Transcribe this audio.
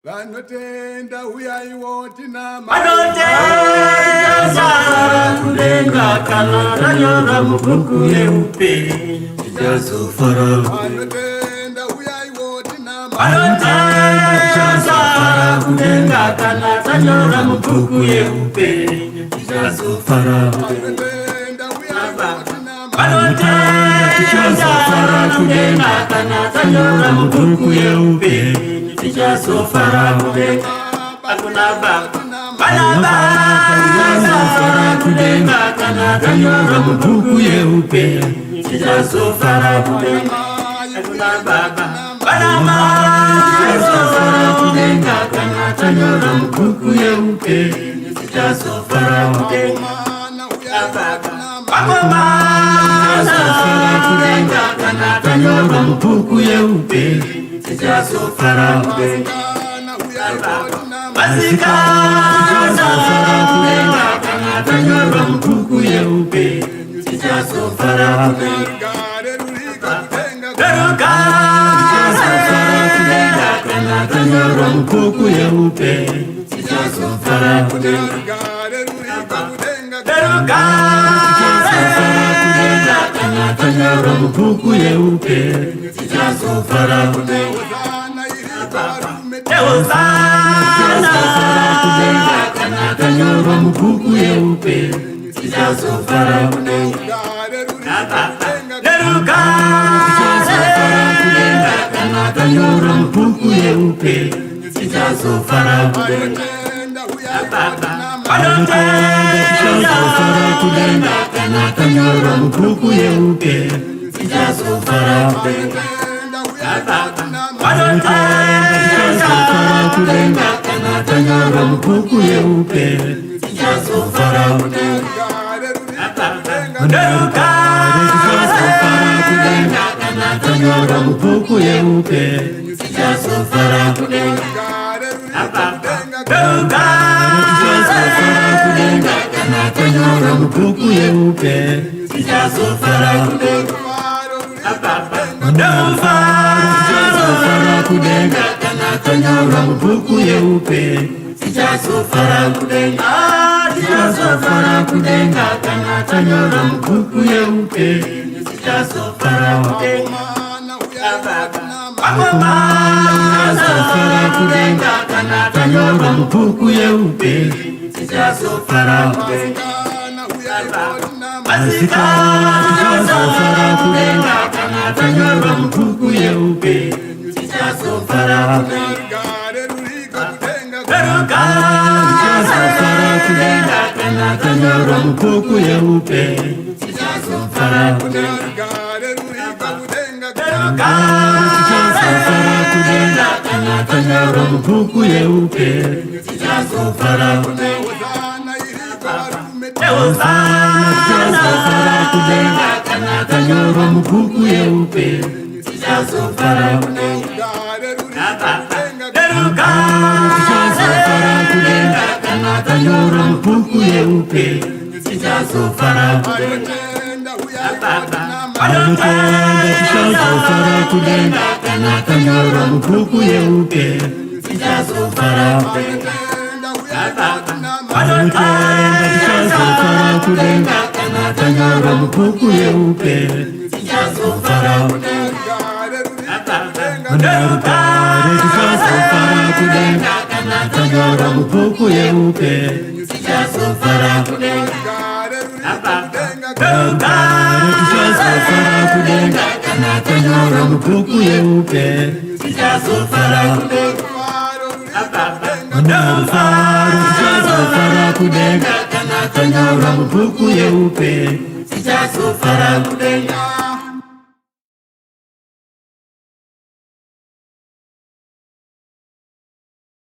Vanotenda uyai woti nama vanotenda kudenga kana ranyora mubhuku yeupenyu tichazofara. Vanotenda uyai woti nama vanotenda kudenga kana ranyora mubhuku yeupenyu tichazofara. Vanotenda uyai woti nama vanotenda kudenga kana ranyora mubhuku yeupenyu tichazofara kudenga. Hakuna baba tichazofara kudenga kana ranyora mubhuku yeupenyu tichazofara kudenga. Hakuna baba tichazofara kudenga kana ranyora mubhuku yeupenyu tichazofara kudenga. tichazofara kudenga kana ranyora mubhuku yeupenyu tichazofara kudenga. tichazofara kudenga kana ranyora mubhuku yeupenyu tichazofara kudenga. tichazofara kudenga kana ranyora mubhuku yeupenyu tichazofara kudenga. tichazofara kudenga kana ranyora mubhuku yeupenyu tichazofara kudenga. tichazofara kudenga kana ranyora mubhuku yeupenyu tichazofara kudenga. tichazofara kudenga kana ranyora mubhuku yeupenyu tichazofara kudenga. tichazofara kudenga kana ranyora mubhuku yeupenyu tichazofara kudenga. tichazofara kudenga kana ranyora mubhuku yeupenyu tichazofara kudenga. tichazofara kudenga kana ranyora mubhuku yeupenyu tichazofara kudenga. tichazofara kudenga kana ranyora mubhuku yeupenyu tichazofara kudenga. tichazofara kudenga kana ranyora mubhuku yeupenyu tichazofara kudenga. tichazofara kudenga kana ranyora mubhuku yeupenyu tichazofara kudenga. tichazofara kudenga kana ranyora mubhuku yeupenyu tichazofara kudenga. tichazofara kudenga kana ranyora mubhuku yeupenyu tichazofara kudenga. tichazofara kudenga kana ranyora mubhuku yeupenyu tichazofara kudenga. tichazofara kudenga kana ranyora mubhuku yeupenyu tichazofara kudenga. tichazofara kudenga kana ranyora mubhuku yeupenyu tichazofara kudenga. tichazofara kudenga kana ranyora mubhuku yeupenyu tichazofara kudenga. tichazofara kudenga kana ranyora mubhuku yeupenyu tichazofara kudenga. tichazofara kudenga kana ranyora mubhuku yeupenyu tichazofara kudenga. tichazofara kudenga kana ranyora mubhuku yeupenyu tichazofara kudenga. tichazofara kudenga kana ranyora mubhuku yeupenyu tichazofara kudenga. tichazofara kudenga kana ranyora mubhuku yeupenyu tichazofara kudenga.